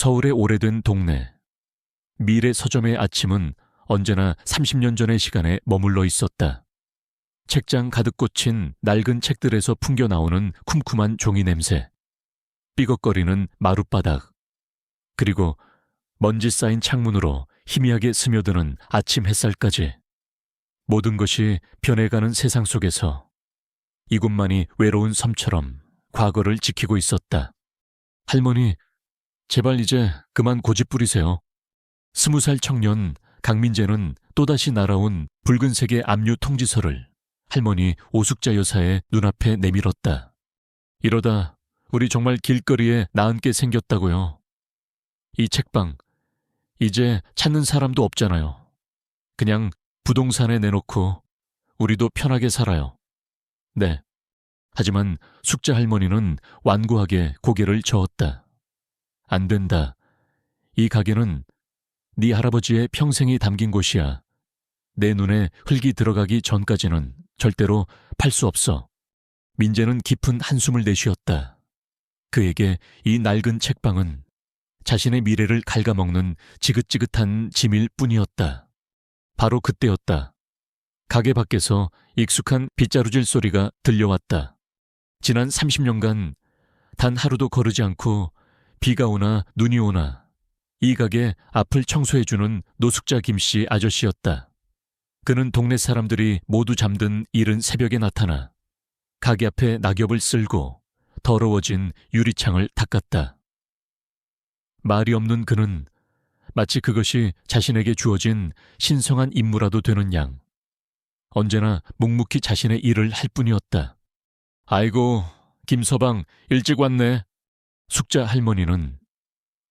서울의 오래된 동네. 미래 서점의 아침은 언제나 30년 전의 시간에 머물러 있었다. 책장 가득 꽂힌 낡은 책들에서 풍겨나오는 쿰쿰한 종이 냄새, 삐걱거리는 마룻바닥, 그리고 먼지 쌓인 창문으로 희미하게 스며드는 아침 햇살까지. 모든 것이 변해가는 세상 속에서 이곳만이 외로운 섬처럼 과거를 지키고 있었다. 할머니, 제발 이제 그만 고집 부리세요. 20살 청년 강민재는 또다시 날아온 붉은색의 압류 통지서를 할머니 오숙자 여사의 눈앞에 내밀었다. 이러다 우리 정말 길거리에 나앉게 생겼다고요. 이 책방, 이제 찾는 사람도 없잖아요. 그냥 부동산에 내놓고 우리도 편하게 살아요. 네. 하지만 숙자 할머니는 완고하게 고개를 저었다. 안 된다. 이 가게는 네 할아버지의 평생이 담긴 곳이야. 내 눈에 흙이 들어가기 전까지는 절대로 팔 수 없어. 민재는 깊은 한숨을 내쉬었다. 그에게 이 낡은 책방은 자신의 미래를 갉아먹는 지긋지긋한 짐일 뿐이었다. 바로 그때였다. 가게 밖에서 익숙한 빗자루질 소리가 들려왔다. 지난 30년간 단 하루도 거르지 않고 비가 오나 눈이 오나 이 가게 앞을 청소해주는 노숙자 김씨 아저씨였다. 그는 동네 사람들이 모두 잠든 이른 새벽에 나타나 가게 앞에 낙엽을 쓸고 더러워진 유리창을 닦았다. 말이 없는 그는 마치 그것이 자신에게 주어진 신성한 임무라도 되는 양 언제나 묵묵히 자신의 일을 할 뿐이었다. 아이고, 김서방 일찍 왔네. 숙자 할머니는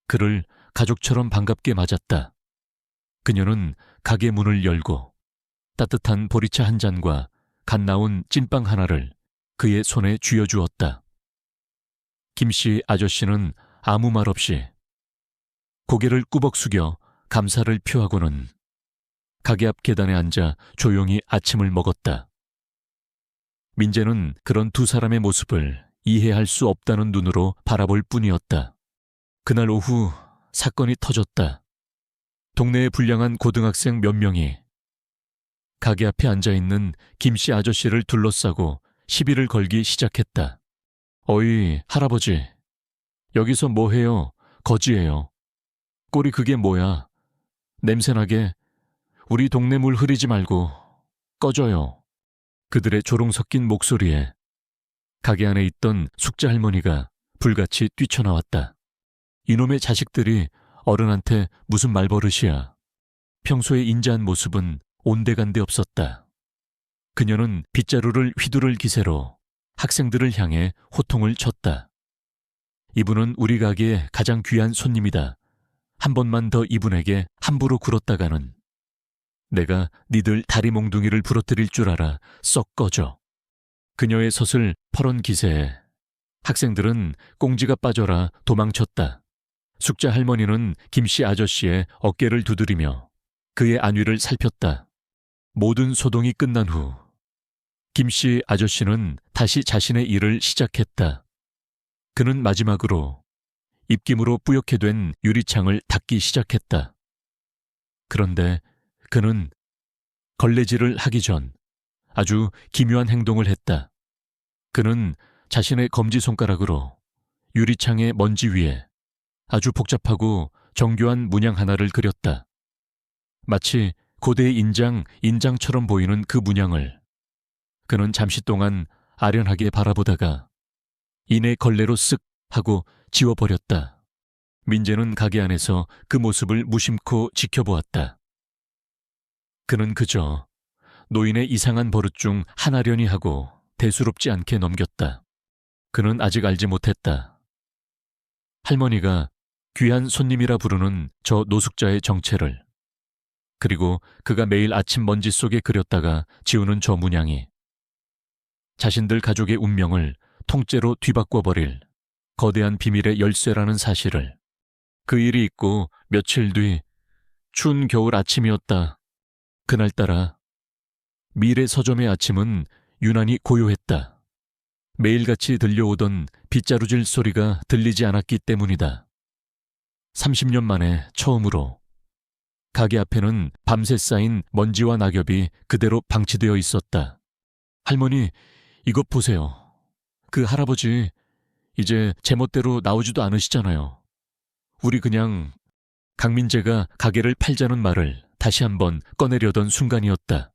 그를 가족처럼 반갑게 맞았다. 그녀는 가게 문을 열고 따뜻한 보리차 한 잔과 갓 나온 찐빵 하나를 그의 손에 쥐어주었다. 김씨 아저씨는 아무 말 없이 고개를 꾸벅 숙여 감사를 표하고는 가게 앞 계단에 앉아 조용히 아침을 먹었다. 민재는 그런 두 사람의 모습을 이해할 수 없다는 눈으로 바라볼 뿐이었다. 그날 오후 사건이 터졌다. 동네의 불량한 고등학생 몇 명이 가게 앞에 앉아있는 김씨 아저씨를 둘러싸고 시비를 걸기 시작했다. 어이, 할아버지. 여기서 뭐해요? 거지예요. 꼴이 그게 뭐야? 냄새나게. 우리 동네 물 흐리지 말고 꺼져요. 그들의 조롱 섞인 목소리에 가게 안에 있던 숙자 할머니가 불같이 뛰쳐나왔다. 이놈의 자식들이 어른한테 무슨 말버릇이야. 평소에 인자한 모습은 온데간데 없었다. 그녀는 빗자루를 휘두를 기세로 학생들을 향해 호통을 쳤다. 이분은 우리 가게의 가장 귀한 손님이다. 한 번만 더 이분에게 함부로 굴었다가는 내가 니들 다리 몽둥이를 부러뜨릴 줄 알아. 썩 꺼져. 그녀의 섯을 퍼런 기세에 학생들은 꽁지가 빠져라 도망쳤다. 숙자 할머니는 김씨 아저씨의 어깨를 두드리며 그의 안위를 살폈다. 모든 소동이 끝난 후 김씨 아저씨는 다시 자신의 일을 시작했다. 그는 마지막으로 입김으로 뿌옇게 된 유리창을 닦기 시작했다. 그런데 그는 걸레질을 하기 전 아주 기묘한 행동을 했다. 그는 자신의 검지손가락으로 유리창의 먼지 위에 아주 복잡하고 정교한 문양 하나를 그렸다. 마치 고대의 인장처럼 보이는 그 문양을 그는 잠시 동안 아련하게 바라보다가 이내 걸레로 쓱 하고 지워버렸다. 민재는 가게 안에서 그 모습을 무심코 지켜보았다. 그는 그저 노인의 이상한 버릇 중 하나려니 하고 대수롭지 않게 넘겼다. 그는 아직 알지 못했다. 할머니가 귀한 손님이라 부르는 저 노숙자의 정체를, 그리고 그가 매일 아침 먼지 속에 그렸다가 지우는 저 문양이 자신들 가족의 운명을 통째로 뒤바꿔버릴 거대한 비밀의 열쇠라는 사실을. 그 일이 있고 며칠 뒤 추운 겨울 아침이었다. 그날따라 미래 서점의 아침은 유난히 고요했다. 매일같이 들려오던 빗자루질 소리가 들리지 않았기 때문이다. 30년 만에 처음으로 가게 앞에는 밤새 쌓인 먼지와 낙엽이 그대로 방치되어 있었다. 할머니, 이것 보세요. 그 할아버지 이제 제멋대로 나오지도 않으시잖아요. 우리 그냥 강민재가 가게를 팔자는 말을 다시 한번 꺼내려던 순간이었다.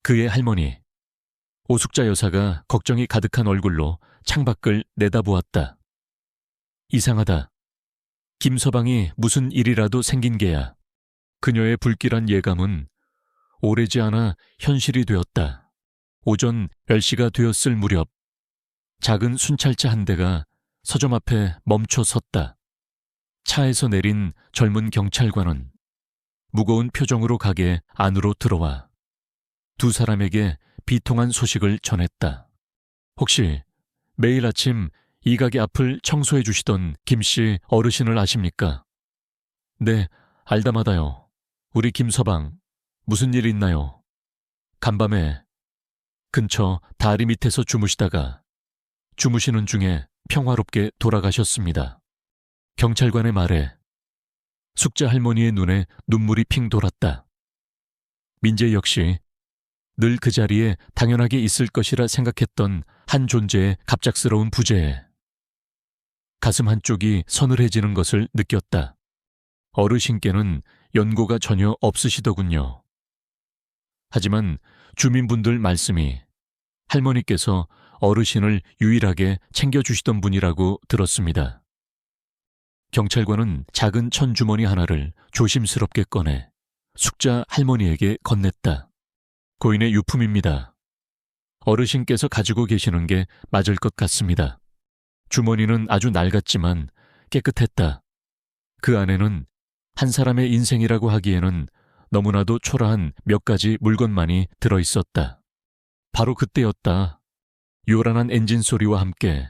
그의 할머니, 오숙자 여사가 걱정이 가득한 얼굴로 창밖을 내다보았다. 이상하다. 김서방이 무슨 일이라도 생긴 게야. 그녀의 불길한 예감은 오래지 않아 현실이 되었다. 오전 10시가 되었을 무렵 작은 순찰차 한 대가 서점 앞에 멈춰 섰다. 차에서 내린 젊은 경찰관은 무거운 표정으로 가게 안으로 들어와 두 사람에게 비통한 소식을 전했다. 혹시 매일 아침 이 가게 앞을 청소해 주시던 김씨 어르신을 아십니까? 네, 알다마다요. 우리 김서방, 무슨 일 있나요? 간밤에 근처 다리 밑에서 주무시는 중에 평화롭게 돌아가셨습니다. 경찰관의 말에 숙자 할머니의 눈에 눈물이 핑 돌았다. 민재 역시 늘 그 자리에 당연하게 있을 것이라 생각했던 한 존재의 갑작스러운 부재에 가슴 한쪽이 서늘해지는 것을 느꼈다. 어르신께는 연고가 전혀 없으시더군요. 하지만 주민분들 말씀이 할머니께서 어르신을 유일하게 챙겨주시던 분이라고 들었습니다. 경찰관은 작은 천주머니 하나를 조심스럽게 꺼내 숙자 할머니에게 건넸다. 고인의 유품입니다. 어르신께서 가지고 계시는 게 맞을 것 같습니다. 주머니는 아주 낡았지만 깨끗했다. 그 안에는 한 사람의 인생이라고 하기에는 너무나도 초라한 몇 가지 물건만이 들어있었다. 바로 그때였다. 요란한 엔진 소리와 함께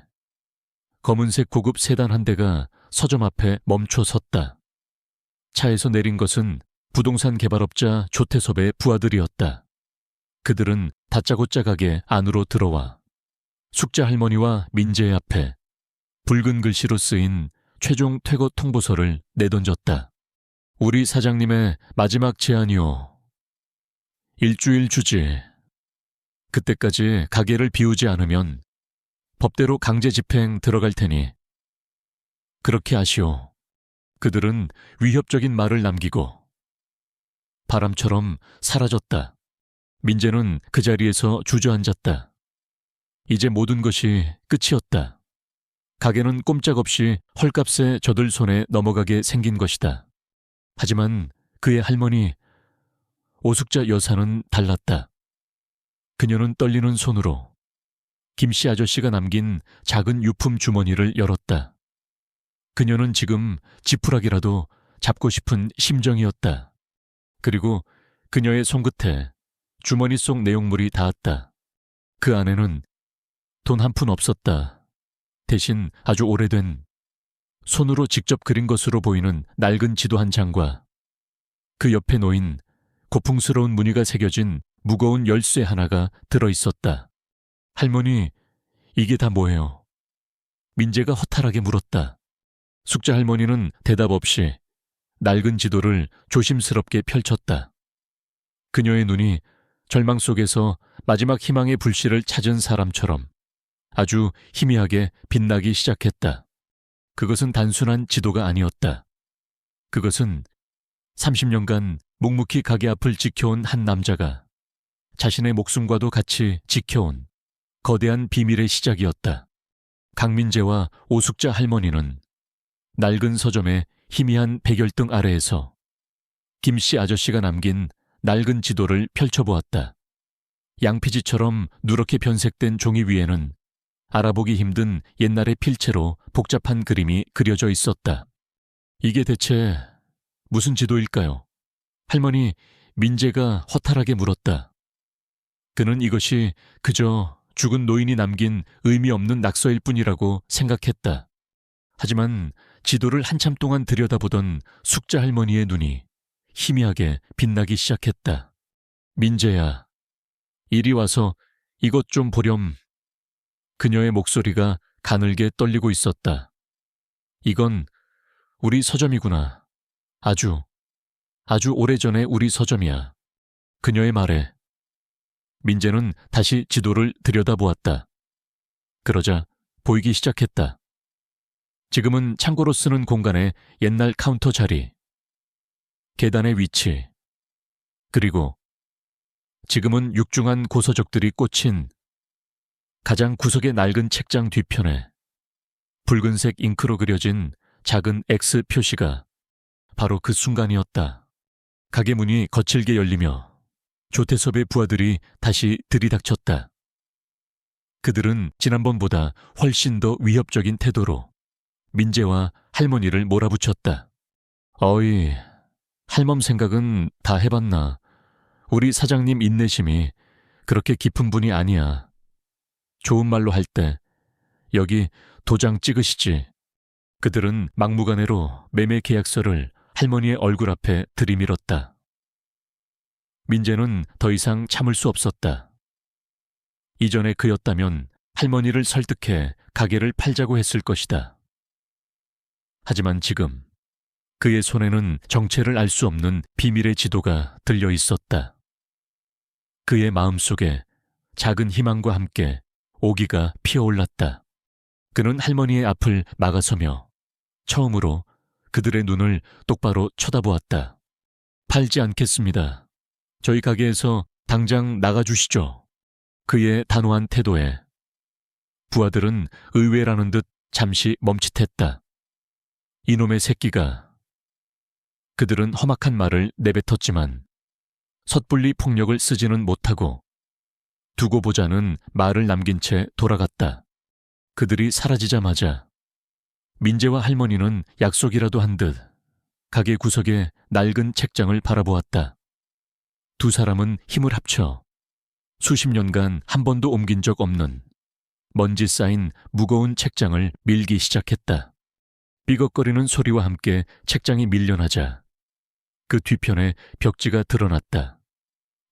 검은색 고급 세단 한 대가 서점 앞에 멈춰 섰다. 차에서 내린 것은 부동산 개발업자 조태섭의 부하들이었다. 그들은 다짜고짜 가게 안으로 들어와 숙자 할머니와 민재의 앞에 붉은 글씨로 쓰인 최종 퇴거 통보서를 내던졌다. 우리 사장님의 마지막 제안이오. 일주일 주지. 그때까지 가게를 비우지 않으면 법대로 강제 집행 들어갈 테니 그렇게 하시오. 그들은 위협적인 말을 남기고 바람처럼 사라졌다. 민재는 그 자리에서 주저앉았다. 이제 모든 것이 끝이었다. 가게는 꼼짝없이 헐값에 저들 손에 넘어가게 생긴 것이다. 하지만 그의 할머니 오숙자 여사는 달랐다. 그녀는 떨리는 손으로 김씨 아저씨가 남긴 작은 유품 주머니를 열었다. 그녀는 지금 지푸라기라도 잡고 싶은 심정이었다. 그리고 그녀의 손끝에 주머니 속 내용물이 닿았다. 그 안에는 돈 한 푼 없었다. 대신 아주 오래된 손으로 직접 그린 것으로 보이는 낡은 지도 한 장과 그 옆에 놓인 고풍스러운 무늬가 새겨진 무거운 열쇠 하나가 들어있었다. 할머니, 이게 다 뭐예요? 민재가 허탈하게 물었다. 숙자 할머니는 대답 없이 낡은 지도를 조심스럽게 펼쳤다. 그녀의 눈이 절망 속에서 마지막 희망의 불씨를 찾은 사람처럼 아주 희미하게 빛나기 시작했다. 그것은 단순한 지도가 아니었다. 그것은 30년간 묵묵히 가게 앞을 지켜온 한 남자가 자신의 목숨과도 같이 지켜온 거대한 비밀의 시작이었다. 강민재와 오숙자 할머니는 낡은 서점의 희미한 백열등 아래에서 김씨 아저씨가 남긴 낡은 지도를 펼쳐보았다. 양피지처럼 누렇게 변색된 종이 위에는 알아보기 힘든 옛날의 필체로 복잡한 그림이 그려져 있었다. 이게 대체 무슨 지도일까요? 할머니 민재가 허탈하게 물었다. 그는 이것이 그저 죽은 노인이 남긴 의미 없는 낙서일 뿐이라고 생각했다. 하지만 지도를 한참 동안 들여다보던 숙자 할머니의 눈이 희미하게 빛나기 시작했다. 민재야, 이리 와서 이것 좀 보렴. 그녀의 목소리가 가늘게 떨리고 있었다. 이건 우리 서점이구나. 아주 오래전에 우리 서점이야. 그녀의 말에 민재는 다시 지도를 들여다보았다. 그러자 보이기 시작했다. 지금은 창고로 쓰는 공간의 옛날 카운터 자리, 계단의 위치, 그리고 지금은 육중한 고서적들이 꽂힌 가장 구석의 낡은 책장 뒤편에 붉은색 잉크로 그려진 작은 X 표시가 바로 그 순간이었다. 가게 문이 거칠게 열리며 조태섭의 부하들이 다시 들이닥쳤다. 그들은 지난번보다 훨씬 더 위협적인 태도로 민재와 할머니를 몰아붙였다. 어이, 할멈 생각은 다 해봤나. 우리 사장님 인내심이 그렇게 깊은 분이 아니야. 좋은 말로 할 때 여기 도장 찍으시지. 그들은 막무가내로 매매 계약서를 할머니의 얼굴 앞에 들이밀었다. 민재는 더 이상 참을 수 없었다. 이전에 그였다면 할머니를 설득해 가게를 팔자고 했을 것이다. 하지만 지금 그의 손에는 정체를 알 수 없는 비밀의 지도가 들려 있었다. 그의 마음속에 작은 희망과 함께 오기가 피어올랐다. 그는 할머니의 앞을 막아서며 처음으로 그들의 눈을 똑바로 쳐다보았다. 팔지 않겠습니다. 저희 가게에서 당장 나가주시죠. 그의 단호한 태도에 부하들은 의외라는 듯 잠시 멈칫했다. 이놈의 새끼가. 그들은 험악한 말을 내뱉었지만 섣불리 폭력을 쓰지는 못하고 두고 보자는 말을 남긴 채 돌아갔다. 그들이 사라지자마자 민재와 할머니는 약속이라도 한 듯 가게 구석의 낡은 책장을 바라보았다. 두 사람은 힘을 합쳐 수십 년간 한 번도 옮긴 적 없는 먼지 쌓인 무거운 책장을 밀기 시작했다. 삐걱거리는 소리와 함께 책장이 밀려나자 그 뒤편에 벽지가 드러났다.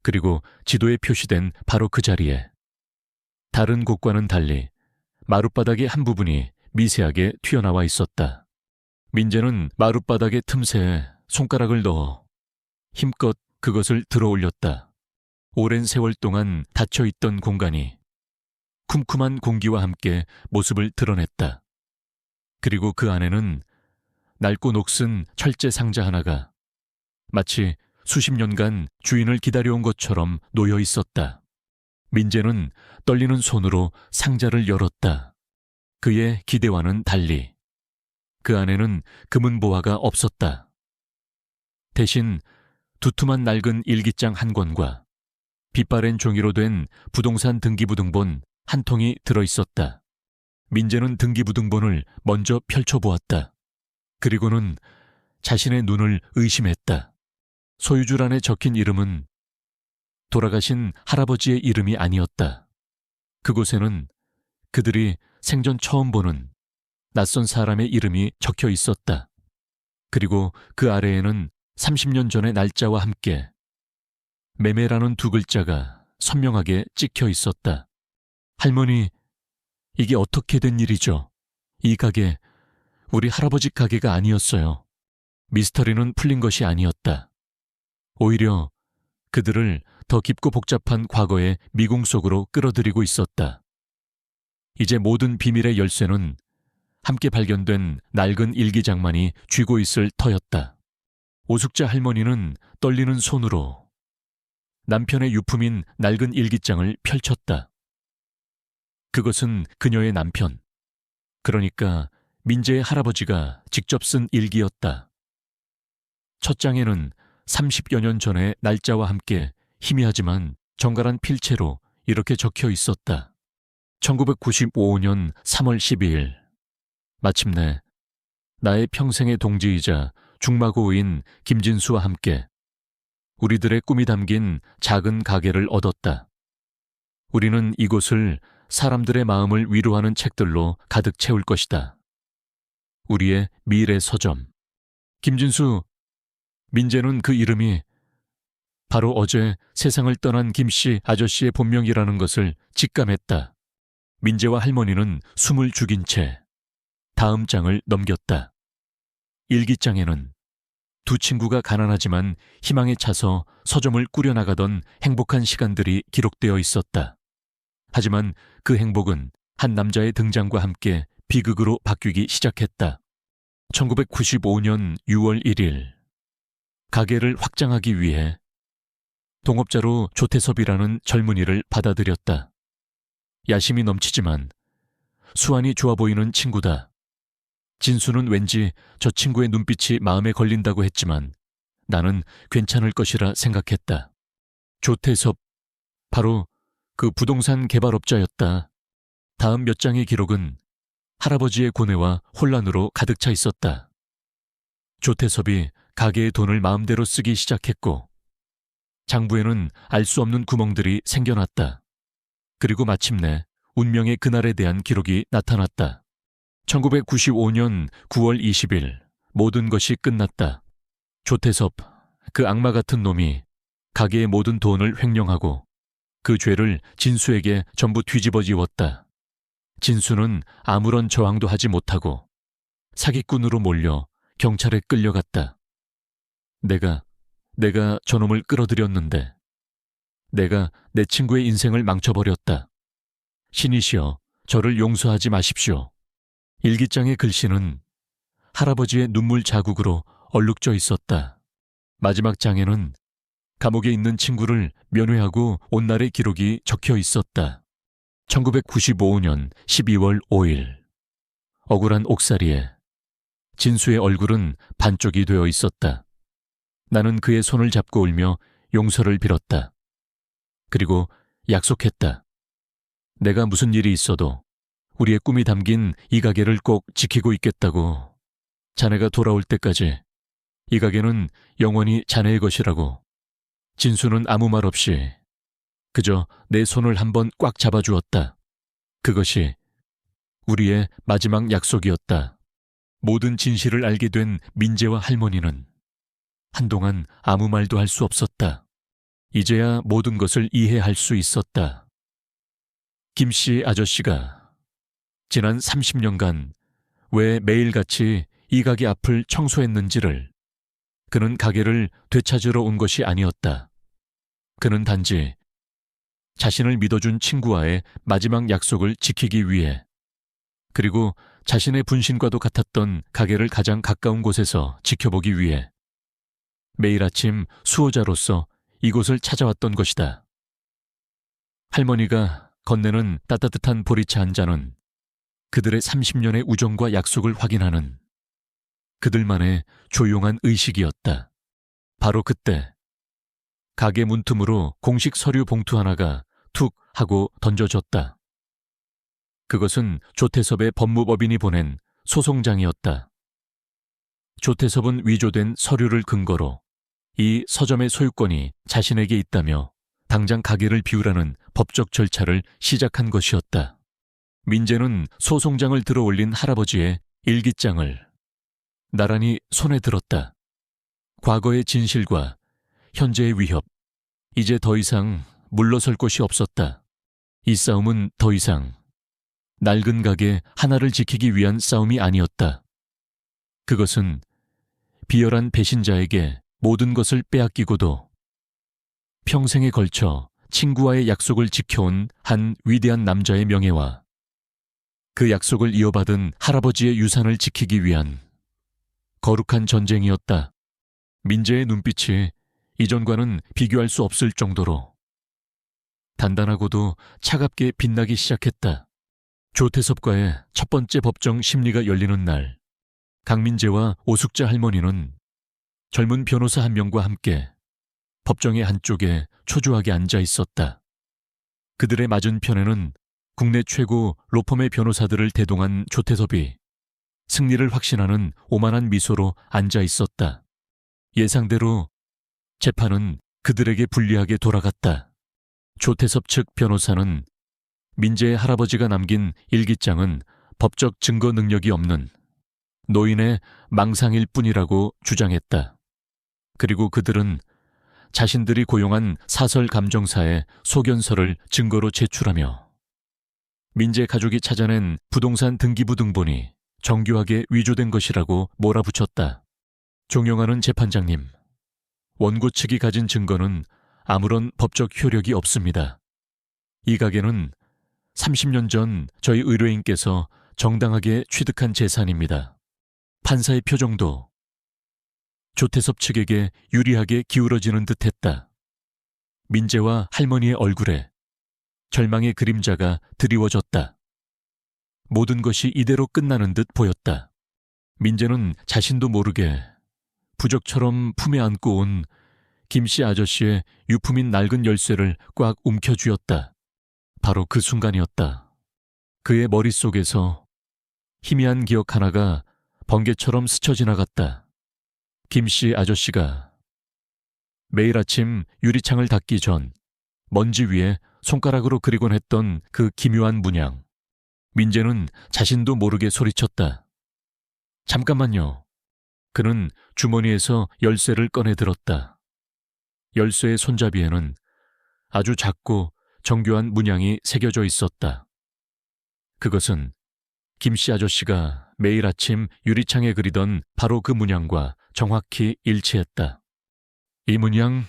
그리고 지도에 표시된 바로 그 자리에 다른 곳과는 달리 마룻바닥의 한 부분이 미세하게 튀어나와 있었다. 민재는 마룻바닥의 틈새에 손가락을 넣어 힘껏 그것을 들어 올렸다. 오랜 세월 동안 닫혀있던 공간이 쿰쿰한 공기와 함께 모습을 드러냈다. 그리고 그 안에는 낡고 녹슨 철제 상자 하나가 마치 수십 년간 주인을 기다려온 것처럼 놓여 있었다. 민재는 떨리는 손으로 상자를 열었다. 그의 기대와는 달리 그 안에는 금은보화가 없었다. 대신 두툼한 낡은 일기장 한 권과 빛바랜 종이로 된 부동산 등기부등본 한 통이 들어있었다. 민재는 등기부등본을 먼저 펼쳐보았다. 그리고는 자신의 눈을 의심했다. 소유주란에 적힌 이름은 돌아가신 할아버지의 이름이 아니었다. 그곳에는 그들이 생전 처음 보는 낯선 사람의 이름이 적혀 있었다. 그리고 그 아래에는 30년 전의 날짜와 함께 매매라는 두 글자가 선명하게 찍혀 있었다. 할머니, 이게 어떻게 된 일이죠? 이 가게, 우리 할아버지 가게가 아니었어요. 미스터리는 풀린 것이 아니었다. 오히려 그들을 더 깊고 복잡한 과거의 미궁 속으로 끌어들이고 있었다. 이제 모든 비밀의 열쇠는 함께 발견된 낡은 일기장만이 쥐고 있을 터였다. 오숙자 할머니는 떨리는 손으로 남편의 유품인 낡은 일기장을 펼쳤다. 그것은 그녀의 남편, 그러니까 민재의 할아버지가 직접 쓴 일기였다. 첫 장에는 30여 년 전의 날짜와 함께 희미하지만 정갈한 필체로 이렇게 적혀 있었다. 1995년 3월 12일. 마침내 나의 평생의 동지이자 중마고우인 김진수와 함께 우리들의 꿈이 담긴 작은 가게를 얻었다. 우리는 이곳을 사람들의 마음을 위로하는 책들로 가득 채울 것이다. 우리의 미래 서점. 김진수, 민재는 그 이름이 바로 어제 세상을 떠난 김씨 아저씨의 본명이라는 것을 직감했다. 민재와 할머니는 숨을 죽인 채 다음 장을 넘겼다. 일기장에는 두 친구가 가난하지만 희망에 차서 서점을 꾸려나가던 행복한 시간들이 기록되어 있었다. 하지만 그 행복은 한 남자의 등장과 함께 비극으로 바뀌기 시작했다. 1995년 6월 1일, 가게를 확장하기 위해 동업자로 조태섭이라는 젊은이를 받아들였다. 야심이 넘치지만 수완이 좋아 보이는 친구다. 진수는 왠지 저 친구의 눈빛이 마음에 걸린다고 했지만 나는 괜찮을 것이라 생각했다. 조태섭, 바로 그 부동산 개발업자였다. 다음 몇 장의 기록은 할아버지의 고뇌와 혼란으로 가득 차 있었다. 조태섭이 가게의 돈을 마음대로 쓰기 시작했고 장부에는 알 수 없는 구멍들이 생겨났다. 그리고 마침내 운명의 그날에 대한 기록이 나타났다. 1995년 9월 20일, 모든 것이 끝났다. 조태섭, 그 악마 같은 놈이 가게의 모든 돈을 횡령하고 그 죄를 진수에게 전부 뒤집어지웠다. 진수는 아무런 저항도 하지 못하고 사기꾼으로 몰려 경찰에 끌려갔다. 내가 저놈을 끌어들였는데 내가 내 친구의 인생을 망쳐버렸다. 신이시여, 저를 용서하지 마십시오. 일기장의 글씨는 할아버지의 눈물 자국으로 얼룩져 있었다. 마지막 장에는 감옥에 있는 친구를 면회하고 온 날의 기록이 적혀 있었다. 1995년 12월 5일, 억울한 옥살이에 진수의 얼굴은 반쪽이 되어 있었다. 나는 그의 손을 잡고 울며 용서를 빌었다. 그리고 약속했다. 내가 무슨 일이 있어도 우리의 꿈이 담긴 이 가게를 꼭 지키고 있겠다고. 자네가 돌아올 때까지 이 가게는 영원히 자네의 것이라고. 진수는 아무 말 없이 그저 내 손을 한번 꽉 잡아주었다. 그것이 우리의 마지막 약속이었다. 모든 진실을 알게 된 민재와 할머니는 한동안 아무 말도 할 수 없었다. 이제야 모든 것을 이해할 수 있었다. 김씨 아저씨가 지난 30년간 왜 매일같이 이 가게 앞을 청소했는지를, 그는 가게를 되찾으러 온 것이 아니었다. 그는 단지 자신을 믿어준 친구와의 마지막 약속을 지키기 위해, 그리고 자신의 분신과도 같았던 가게를 가장 가까운 곳에서 지켜보기 위해 매일 아침 수호자로서 이곳을 찾아왔던 것이다. 할머니가 건네는 따뜻한 보리차 한 잔은 그들의 30년의 우정과 약속을 확인하는 그들만의 조용한 의식이었다. 바로 그때 가게 문틈으로 공식 서류 봉투 하나가 툭 하고 던져졌다. 그것은 조태섭의 법무법인이 보낸 소송장이었다. 조태섭은 위조된 서류를 근거로 이 서점의 소유권이 자신에게 있다며 당장 가게를 비우라는 법적 절차를 시작한 것이었다. 민재는 소송장을 들어 올린 할아버지의 일기장을 나란히 손에 들었다. 과거의 진실과 현재의 위협, 이제 더 이상 물러설 곳이 없었다. 이 싸움은 더 이상 낡은 가게 하나를 지키기 위한 싸움이 아니었다. 그것은 비열한 배신자에게 모든 것을 빼앗기고도 평생에 걸쳐 친구와의 약속을 지켜온 한 위대한 남자의 명예와 그 약속을 이어받은 할아버지의 유산을 지키기 위한 거룩한 전쟁이었다. 민재의 눈빛이 이전과는 비교할 수 없을 정도로 단단하고도 차갑게 빛나기 시작했다. 조태섭과의 첫 번째 법정 심리가 열리는 날, 강민재와 오숙자 할머니는 젊은 변호사 한 명과 함께 법정의 한쪽에 초조하게 앉아 있었다. 그들의 맞은편에는 국내 최고 로펌의 변호사들을 대동한 조태섭이 승리를 확신하는 오만한 미소로 앉아 있었다. 예상대로 재판은 그들에게 불리하게 돌아갔다. 조태섭 측 변호사는 민재의 할아버지가 남긴 일기장은 법적 증거 능력이 없는 노인의 망상일 뿐이라고 주장했다. 그리고 그들은 자신들이 고용한 사설 감정사의 소견서를 증거로 제출하며 민재 가족이 찾아낸 부동산 등기부 등본이 정교하게 위조된 것이라고 몰아붙였다. 존경하는 재판장님, 원고 측이 가진 증거는 아무런 법적 효력이 없습니다. 이 가게는 30년 전 저희 의뢰인께서 정당하게 취득한 재산입니다. 판사의 표정도 조태섭 측에게 유리하게 기울어지는 듯했다. 민재와 할머니의 얼굴에 절망의 그림자가 드리워졌다. 모든 것이 이대로 끝나는 듯 보였다. 민재는 자신도 모르게 부적처럼 품에 안고 온 김씨 아저씨의 유품인 낡은 열쇠를 꽉 움켜쥐었다. 바로 그 순간이었다. 그의 머릿속에서 희미한 기억 하나가 번개처럼 스쳐 지나갔다. 김씨 아저씨가 매일 아침 유리창을 닫기 전 먼지 위에 손가락으로 그리곤 했던 그 기묘한 문양. 민재는 자신도 모르게 소리쳤다. 잠깐만요. 그는 주머니에서 열쇠를 꺼내 들었다. 열쇠의 손잡이에는 아주 작고 정교한 문양이 새겨져 있었다. 그것은 김씨 아저씨가 매일 아침 유리창에 그리던 바로 그 문양과 정확히 일치했다. 이 문양,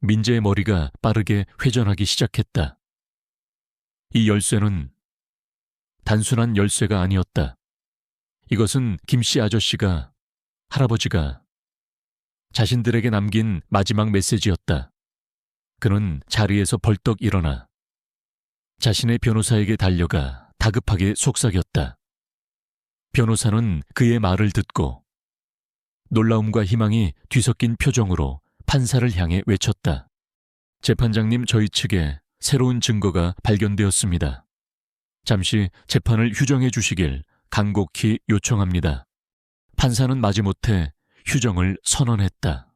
민재의 머리가 빠르게 회전하기 시작했다. 이 열쇠는 단순한 열쇠가 아니었다. 이것은 김씨 아저씨가, 할아버지가 자신들에게 남긴 마지막 메시지였다. 그는 자리에서 벌떡 일어나 자신의 변호사에게 달려가 다급하게 속삭였다. 변호사는 그의 말을 듣고 놀라움과 희망이 뒤섞인 표정으로 판사를 향해 외쳤다. 재판장님, 저희 측에 새로운 증거가 발견되었습니다. 잠시 재판을 휴정해 주시길 간곡히 요청합니다. 판사는 마지못해 휴정을 선언했다.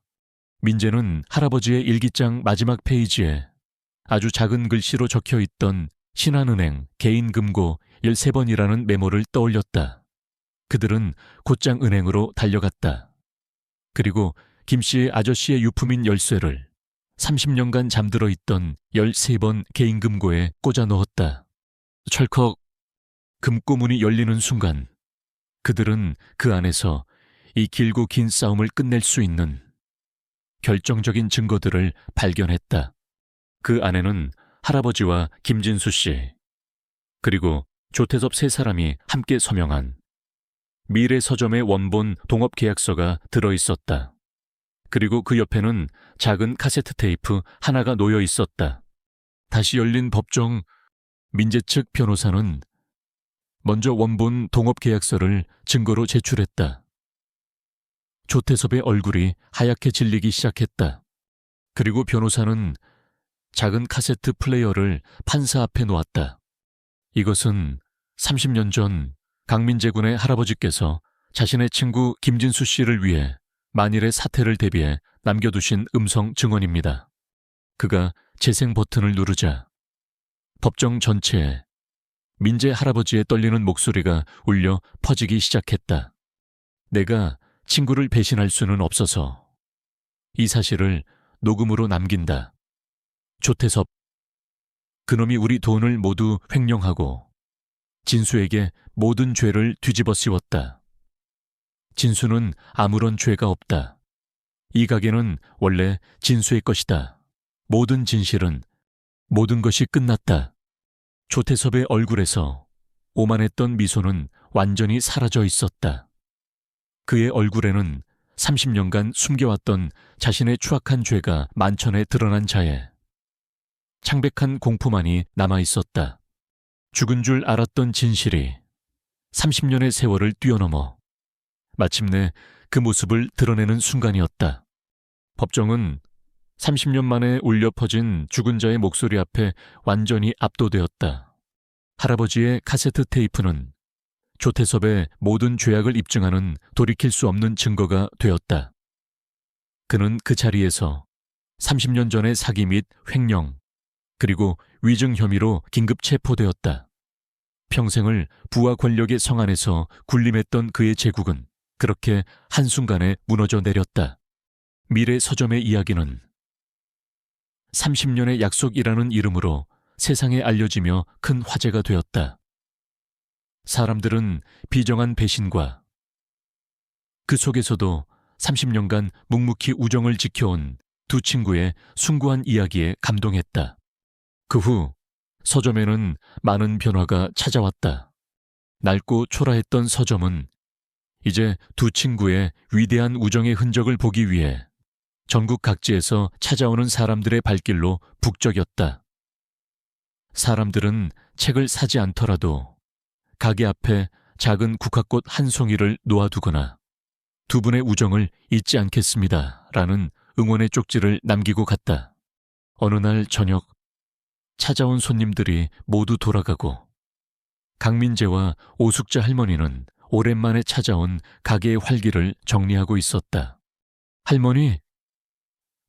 민재는 할아버지의 일기장 마지막 페이지에 아주 작은 글씨로 적혀있던 신한은행 개인금고 13번이라는 메모를 떠올렸다. 그들은 곧장 은행으로 달려갔다. 그리고 김씨 아저씨의 유품인 열쇠를 30년간 잠들어 있던 13번 개인금고에 꽂아 넣었다. 철컥 금고문이 열리는 순간 그들은 그 안에서 이 길고 긴 싸움을 끝낼 수 있는 결정적인 증거들을 발견했다. 그 안에는 할아버지와 김진수 씨, 그리고 조태섭 세 사람이 함께 서명한 미래 서점의 원본 동업 계약서가 들어있었다. 그리고 그 옆에는 작은 카세트 테이프 하나가 놓여 있었다. 다시 열린 법정. 민재 측 변호사는 먼저 원본 동업 계약서를 증거로 제출했다. 조태섭의 얼굴이 하얗게 질리기 시작했다. 그리고 변호사는 작은 카세트 플레이어를 판사 앞에 놓았다. 이것은 30년 전 강민재 군의 할아버지께서 자신의 친구 김진수 씨를 위해 만일의 사태를 대비해 남겨두신 음성 증언입니다. 그가 재생 버튼을 누르자 법정 전체에 민재 할아버지의 떨리는 목소리가 울려 퍼지기 시작했다. 내가 친구를 배신할 수는 없어서 이 사실을 녹음으로 남긴다. 조태섭, 그놈이 우리 돈을 모두 횡령하고 진수에게 모든 죄를 뒤집어 씌웠다. 진수는 아무런 죄가 없다. 이 가게는 원래 진수의 것이다. 모든 진실은, 모든 것이 끝났다. 조태섭의 얼굴에서 오만했던 미소는 완전히 사라져 있었다. 그의 얼굴에는 30년간 숨겨왔던 자신의 추악한 죄가 만천에 드러난 자에 창백한 공포만이 남아있었다. 죽은 줄 알았던 진실이 30년의 세월을 뛰어넘어 마침내 그 모습을 드러내는 순간이었다. 법정은 30년 만에 울려 퍼진 죽은 자의 목소리 앞에 완전히 압도되었다. 할아버지의 카세트 테이프는 조태섭의 모든 죄악을 입증하는 돌이킬 수 없는 증거가 되었다. 그는 그 자리에서 30년 전의 사기 및 횡령, 그리고 위증 혐의로 긴급 체포되었다. 평생을 부와 권력의 성 안에서 군림했던 그의 제국은 그렇게 한순간에 무너져 내렸다. 미래 서점의 이야기는 30년의 약속이라는 이름으로 세상에 알려지며 큰 화제가 되었다. 사람들은 비정한 배신과 그 속에서도 30년간 묵묵히 우정을 지켜온 두 친구의 숭고한 이야기에 감동했다. 그 후 서점에는 많은 변화가 찾아왔다. 낡고 초라했던 서점은 이제 두 친구의 위대한 우정의 흔적을 보기 위해 전국 각지에서 찾아오는 사람들의 발길로 북적였다. 사람들은 책을 사지 않더라도 가게 앞에 작은 국화꽃 한 송이를 놓아두거나 두 분의 우정을 잊지 않겠습니다 라는 응원의 쪽지를 남기고 갔다. 어느 날 저녁 찾아온 손님들이 모두 돌아가고 강민재와 오숙자 할머니는 오랜만에 찾아온 가게의 활기를 정리하고 있었다. 할머니,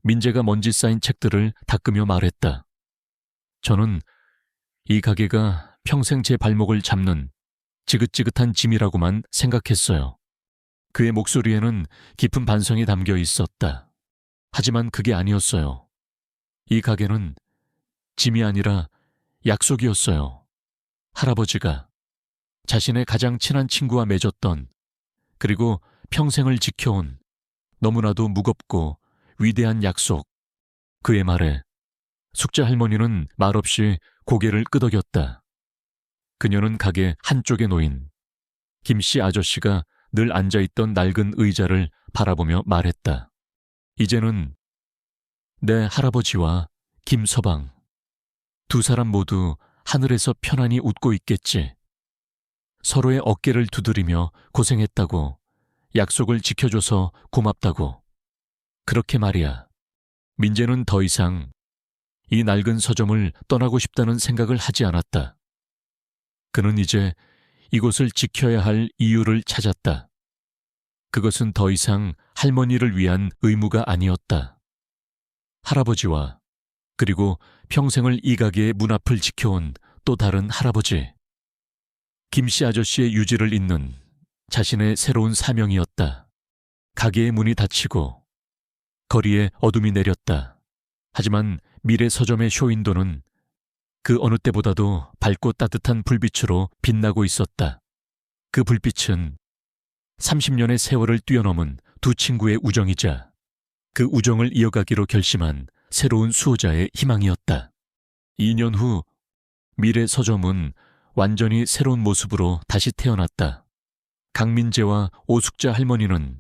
민재가 먼지 쌓인 책들을 닦으며 말했다. 저는 이 가게가 평생 제 발목을 잡는 지긋지긋한 짐이라고만 생각했어요. 그의 목소리에는 깊은 반성이 담겨 있었다. 하지만 그게 아니었어요. 이 가게는 짐이 아니라 약속이었어요. 할아버지가 자신의 가장 친한 친구와 맺었던, 그리고 평생을 지켜온 너무나도 무겁고 위대한 약속. 그의 말에 숙자 할머니는 말없이 고개를 끄덕였다. 그녀는 가게 한쪽에 놓인 김씨 아저씨가 늘 앉아있던 낡은 의자를 바라보며 말했다. 이제는 내 할아버지와 김서방, 두 사람 모두 하늘에서 편안히 웃고 있겠지. 서로의 어깨를 두드리며 고생했다고, 약속을 지켜줘서 고맙다고. 그렇게 말이야. 민재는 더 이상 이 낡은 서점을 떠나고 싶다는 생각을 하지 않았다. 그는 이제 이곳을 지켜야 할 이유를 찾았다. 그것은 더 이상 할머니를 위한 의무가 아니었다. 할아버지와 그리고 평생을 이 가게의 문 앞을 지켜온 또 다른 할아버지. 김씨 아저씨의 유지를 잇는 자신의 새로운 사명이었다. 가게의 문이 닫히고 거리에 어둠이 내렸다. 하지만 미래 서점의 쇼윈도는 그 어느 때보다도 밝고 따뜻한 불빛으로 빛나고 있었다. 그 불빛은 30년의 세월을 뛰어넘은 두 친구의 우정이자 그 우정을 이어가기로 결심한 새로운 수호자의 희망이었다. 2년 후 미래 서점은 완전히 새로운 모습으로 다시 태어났다. 강민재와 오숙자 할머니는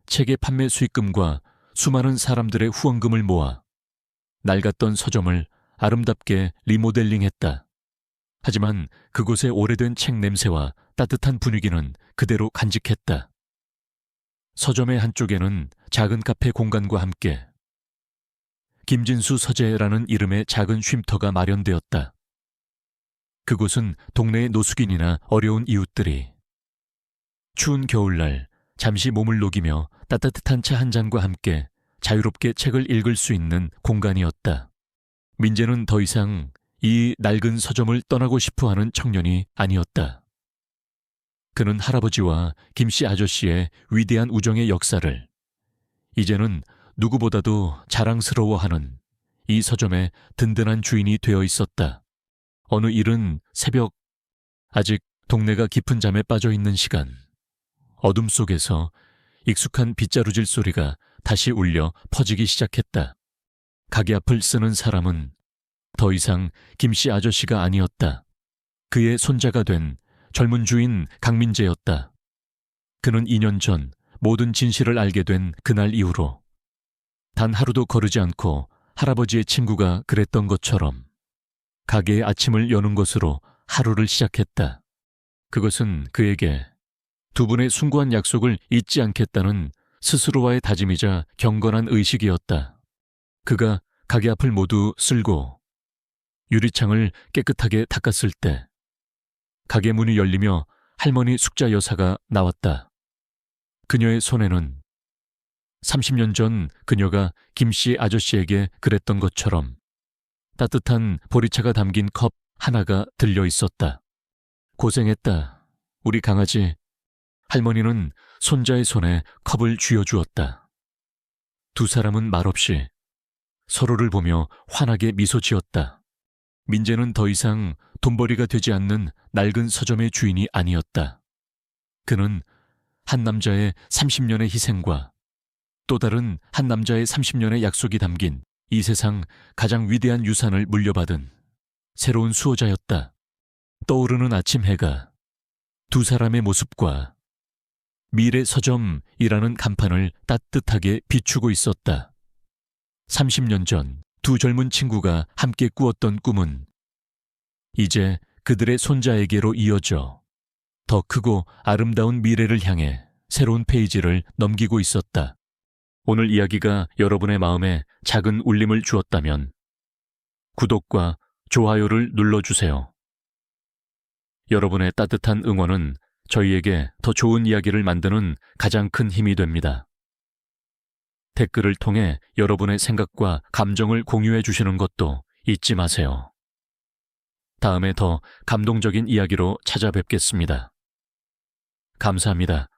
책의 판매 수익금과 수많은 사람들의 후원금을 모아 낡았던 서점을 아름답게 리모델링했다. 하지만 그곳의 오래된 책 냄새와 따뜻한 분위기는 그대로 간직했다. 서점의 한쪽에는 작은 카페 공간과 함께 김진수 서재라는 이름의 작은 쉼터가 마련되었다. 그곳은 동네의 노숙인이나 어려운 이웃들이 추운 겨울날 잠시 몸을 녹이며 따뜻한 차 한 잔과 함께 자유롭게 책을 읽을 수 있는 공간이었다. 민재는 더 이상 이 낡은 서점을 떠나고 싶어하는 청년이 아니었다. 그는 할아버지와 김씨 아저씨의 위대한 우정의 역사를 이제는 누구보다도 자랑스러워하는 이 서점의 든든한 주인이 되어 있었다. 어느 이른 새벽, 아직 동네가 깊은 잠에 빠져 있는 시간, 어둠 속에서 익숙한 빗자루질 소리가 다시 울려 퍼지기 시작했다. 가게 앞을 쓰는 사람은 더 이상 김씨 아저씨가 아니었다. 그의 손자가 된 젊은 주인 강민재였다. 그는 2년 전 모든 진실을 알게 된 그날 이후로 단 하루도 거르지 않고 할아버지의 친구가 그랬던 것처럼 가게의 아침을 여는 것으로 하루를 시작했다. 그것은 그에게 두 분의 숭고한 약속을 잊지 않겠다는 스스로와의 다짐이자 경건한 의식이었다. 그가 가게 앞을 모두 쓸고 유리창을 깨끗하게 닦았을 때 가게 문이 열리며 할머니 숙자 여사가 나왔다. 그녀의 손에는 30년 전 그녀가 김씨 아저씨에게 그랬던 것처럼 따뜻한 보리차가 담긴 컵 하나가 들려 있었다. 고생했다, 우리 강아지. 할머니는 손자의 손에 컵을 쥐어주었다. 두 사람은 말없이 서로를 보며 환하게 미소 지었다. 민재는 더 이상 돈벌이가 되지 않는 낡은 서점의 주인이 아니었다. 그는 한 남자의 30년의 희생과 또 다른 한 남자의 30년의 약속이 담긴 이 세상 가장 위대한 유산을 물려받은 새로운 수호자였다. 떠오르는 아침 해가 두 사람의 모습과 미래 서점이라는 간판을 따뜻하게 비추고 있었다. 30년 전 두 젊은 친구가 함께 꾸었던 꿈은 이제 그들의 손자에게로 이어져 더 크고 아름다운 미래를 향해 새로운 페이지를 넘기고 있었다. 오늘 이야기가 여러분의 마음에 작은 울림을 주었다면 구독과 좋아요를 눌러주세요. 여러분의 따뜻한 응원은 저희에게 더 좋은 이야기를 만드는 가장 큰 힘이 됩니다. 댓글을 통해 여러분의 생각과 감정을 공유해 주시는 것도 잊지 마세요. 다음에 더 감동적인 이야기로 찾아뵙겠습니다. 감사합니다.